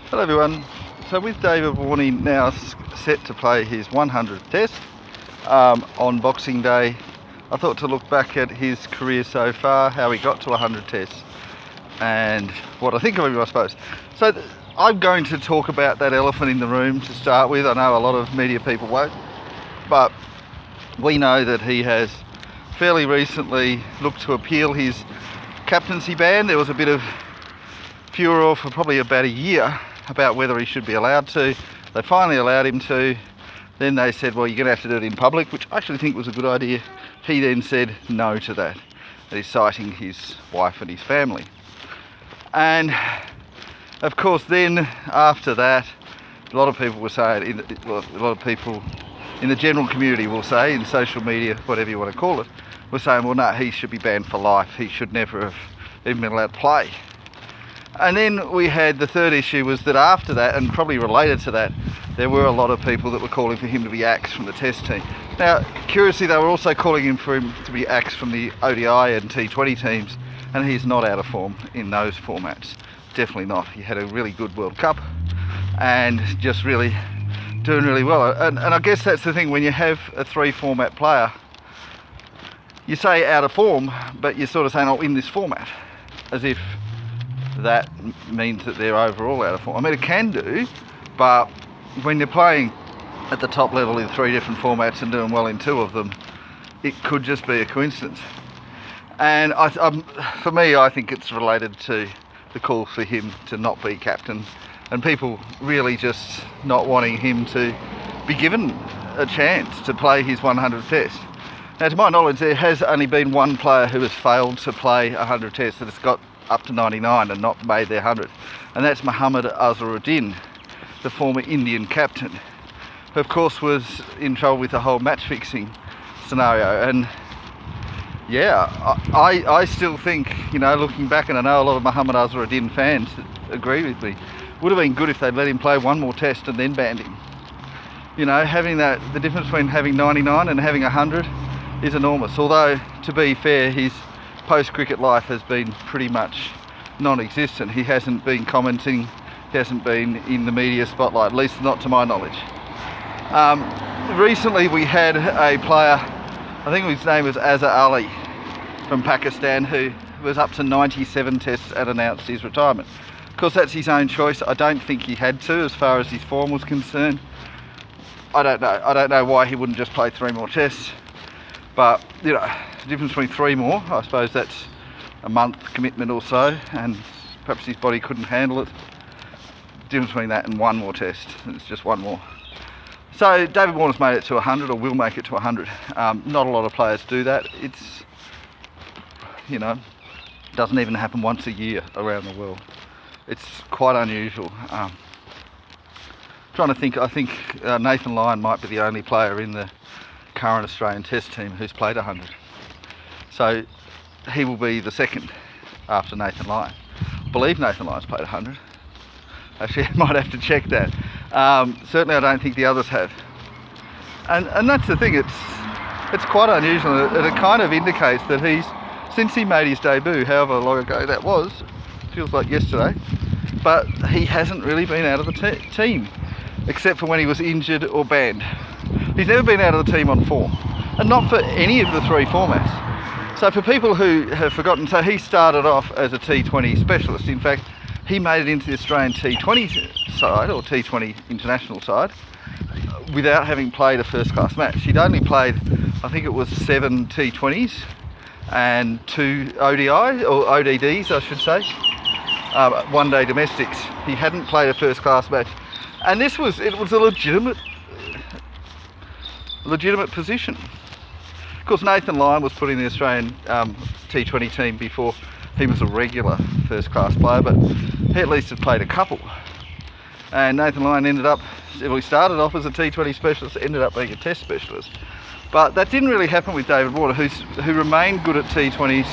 Hello everyone. So with David Warney now set to play his 100th test on Boxing Day, I thought to look back at his career so far, how he got to 100 tests and what I think of him, I suppose. So I'm going to talk about that elephant in the room to start with. I know a lot of media people won't, but we know that he has fairly recently looked to appeal his captaincy ban. There was a bit of furor for probably about a year about whether he should be allowed to. They finally allowed him to. Then they said, well, you're going to have to do it in public, which I actually think was a good idea. He then said no to that. He's citing his wife and his family. And of course then after that, a lot of people were saying, a lot of people in the general community will say, in social media, whatever you want to call it, were saying, well, no, he should be banned for life. He should never have even been allowed to play. And then we had the third issue was that after that, and probably related to that, there were a lot of people that were calling for him to be axed from the test team. Now, curiously, they were also calling for him to be axed from the ODI and T20 teams, and he's not out of form in those formats. Definitely not. He had a really good World Cup and just really doing really well. And I guess that's the thing, when you have a three format player, you say out of form, but you're sort of saying, oh, in this format, as if that means that they're overall out of form. I mean, it can do, but when you're playing at the top level in three different formats and doing well in two of them, it could just be a coincidence. And for me, I think it's related to the call for him to not be captain and people really just not wanting him to be given a chance to play his 100th test. Now, to my knowledge, there has only been one player who has failed to play 100 tests that has got up to 99 and not made their 100th, and that's Mohammad Azharuddin, the former Indian captain, who of course was in trouble with the whole match fixing scenario. And yeah, I still think, you know, looking back, and I know a lot of Mohammad Azharuddin fans agree with me, would have been good if they'd let him play one more test and then banned him. You know, having that, the difference between having 99 and having 100 is enormous. Although, to be fair, his post-cricket life has been pretty much non-existent. He hasn't been commenting, he hasn't been in the media spotlight, at least not to my knowledge. Recently we had a player, I think his name was Azhar Ali from Pakistan, who was up to 97 tests and announced his retirement. Of course, that's his own choice. I don't think he had to, as far as his form was concerned. I don't know why he wouldn't just play 3 more tests, but you know, the difference between 3 more, I suppose that's a month commitment or so, and perhaps his body couldn't handle it. The difference between that and 1 more test, it's just 1 more. So David Warner's made it to 100, or will make it to 100. Not a lot of players do that. It's, you know, doesn't even happen once a year around the world. It's quite unusual. Trying to think, I think Nathan Lyon might be the only player in the current Australian Test team who's played 100. So he will be the second after Nathan Lyon. I believe Nathan Lyon's played 100. Actually, I might have to check that. Certainly I don't think the others have. And that's the thing, it's quite unusual, and it kind of indicates that since he made his debut, however long ago that was, feels like yesterday, but he hasn't really been out of the team, except for when he was injured or banned. He's never been out of the team on form, and not for any of the 3 formats. So for people who have forgotten, so he started off as a T20 specialist. In fact, he made it into the Australian T20 side, or T20 international side, without having played a first class match. He'd only played, I think it was 7 T20s and 2 ODI, or ODDs I should say, 1-day domestics. He hadn't played a first class match, and it was a legitimate position. Of course, Nathan Lyon was put in the Australian T20 team before he was a regular first class player, but he at least had played a couple. And Nathan Lyon he started off as a T20 specialist, ended up being a test specialist. But that didn't really happen with David Warner, who remained good at T20s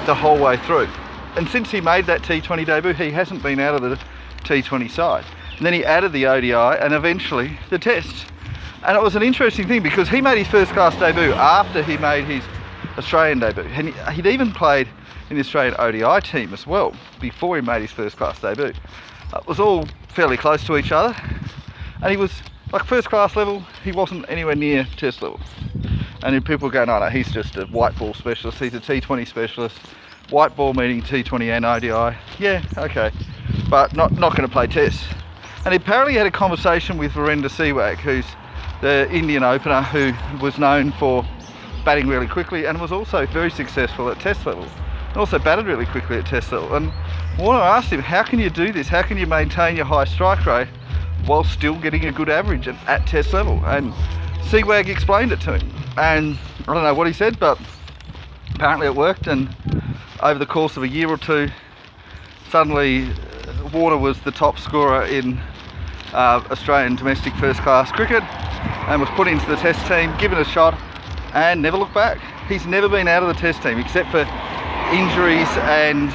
the whole way through. And since he made that T20 debut, he hasn't been out of the T20 side. And then he added the ODI and eventually the test. And it was an interesting thing because he made his first class debut after he made his Australian debut. And he'd even played in the Australian ODI team as well before he made his first class debut. was all fairly close to each other, and he was like first class level. He wasn't anywhere near test level. And then people go, no, he's just a white ball specialist. He's a T20 specialist. White ball meaning T20 and ODI. Yeah, okay, but not going to play tests. And he apparently had a conversation with Virender Sehwag, who's the Indian opener who was known for batting really quickly and was also very successful at test level. And also batted really quickly at test level. And Warner asked him, how can you do this? How can you maintain your high strike rate while still getting a good average at test level? And Sehwag explained it to him. And I don't know what he said, but apparently it worked. And over the course of a year or two, suddenly Warner was the top scorer in Australian domestic first class cricket and was put into the test team, given a shot, and never looked back. He's never been out of the test team except for injuries and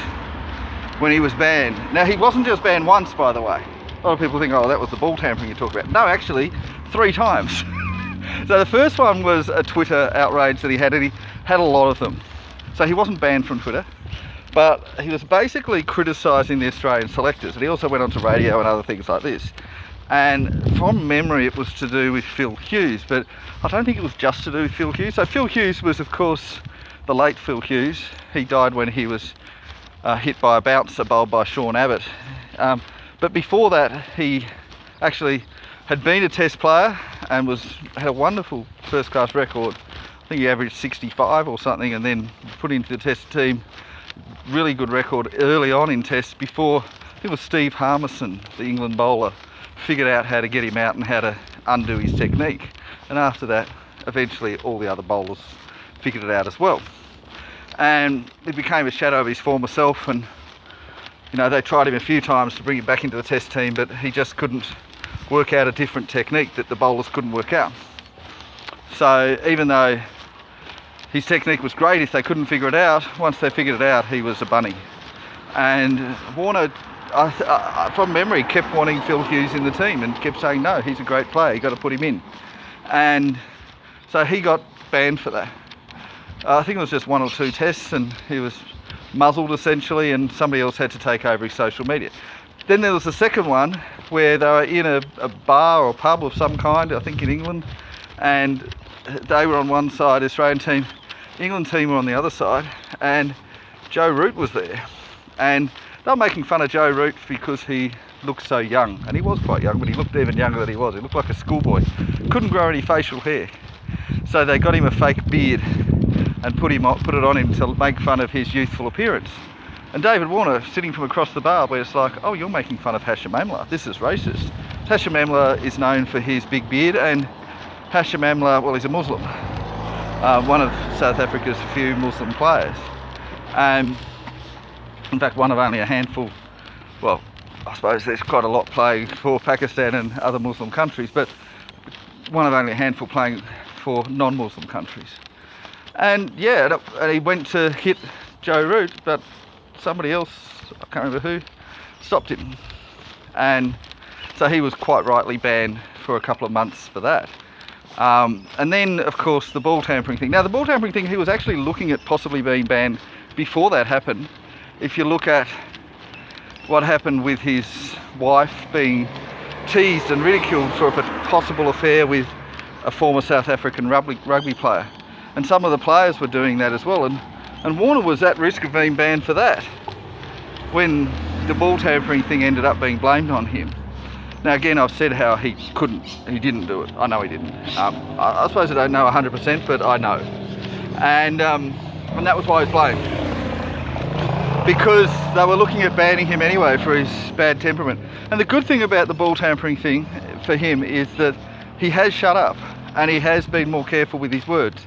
when he was banned. Now, he wasn't just banned once, by the way. A lot of people think, oh, that was the ball tampering you talk about. No, actually, 3 times. So the first one was a Twitter outrage that he had, and he had a lot of them. So he wasn't banned from Twitter, but he was basically criticising the Australian selectors, and he also went on to radio and other things like this. And from memory, it was to do with Phil Hughes, but I don't think it was just to do with Phil Hughes. So Phil Hughes was, of course, the late Phil Hughes. He died when he was hit by a bouncer bowled by Sean Abbott. But before that, he actually had been a test player and had a wonderful first class record. I think he averaged 65 or something, and then put into the test team. Really good record early on in tests before, I think it was Steve Harmison, the England bowler, figured out how to get him out and how to undo his technique. And after that, eventually all the other bowlers figured it out as well. And it became a shadow of his former self, and they tried him a few times to bring him back into the test team, but he just couldn't work out a different technique that the bowlers couldn't work out. So even though his technique was great, if they couldn't figure it out, once they figured it out, he was a bunny. And Warner, from memory, kept wanting Phil Hughes in the team and kept saying, no, he's a great player, you've got to put him in. And so he got banned for that. I think it was just 1 or 2 tests, and he was muzzled essentially, and somebody else had to take over his social media. Then there was the second one where they were in a bar or pub of some kind, I think in England, and they were on one side, Australian team, England team were on the other side, and Joe Root was there. And they were making fun of Joe Root because he looked so young, and he was quite young, but he looked even younger than he was. He looked like a schoolboy, couldn't grow any facial hair. So they got him a fake beard and put it on him to make fun of his youthful appearance. And David Warner, sitting from across the bar, where it's like, oh, you're making fun of Hashim Amla, this is racist. Hashim Amla is known for his big beard, and Hashim Amla, well, he's a Muslim, one of South Africa's few Muslim players. In fact, one of only a handful, well, I suppose there's quite a lot playing for Pakistan and other Muslim countries, but one of only a handful playing for non-Muslim countries. And yeah, and he went to hit Joe Root, but somebody else, I can't remember who, stopped him. And so he was quite rightly banned for a couple of months for that. And then, of course, the ball tampering thing. Now, the ball tampering thing, he was actually looking at possibly being banned before that happened. If you look at what happened with his wife being teased and ridiculed for a possible affair with a former South African rugby player. And some of the players were doing that as well. And Warner was at risk of being banned for that when the ball tampering thing ended up being blamed on him. Now again, I've said how he didn't do it. I know he didn't. I suppose I don't know 100%, but I know. And that was why he was blamed. Because they were looking at banning him anyway for his bad temperament. And the good thing about the ball tampering thing for him is that he has shut up and he has been more careful with his words.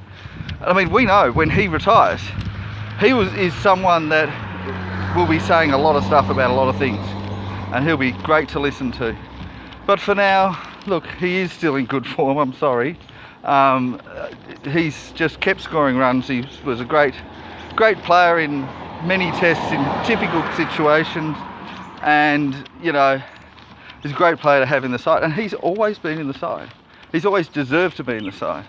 I mean, we know when he retires, is someone that will be saying a lot of stuff about a lot of things, and he'll be great to listen to. But for now, look, he is still in good form, I'm sorry. He's just kept scoring runs. He was a great player in many tests in difficult situations, and he's a great player to have in the side, and he's always been in the side. He's always deserved to be in the side.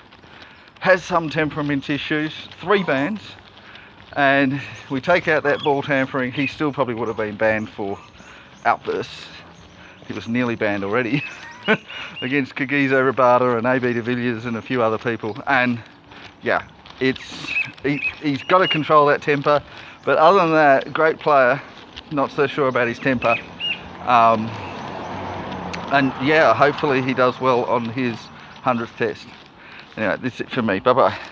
Has some temperament issues, 3 bans, and we take out that ball tampering, he still probably would have been banned for outbursts. he was nearly banned already against Kagiso Rabada and AB de Villiers and a few other people. And yeah, he's got to control that temper. But other than that, great player. Not so sure about his temper. And yeah, hopefully he does well on his 100th test. Anyway, that's it for me. Bye bye.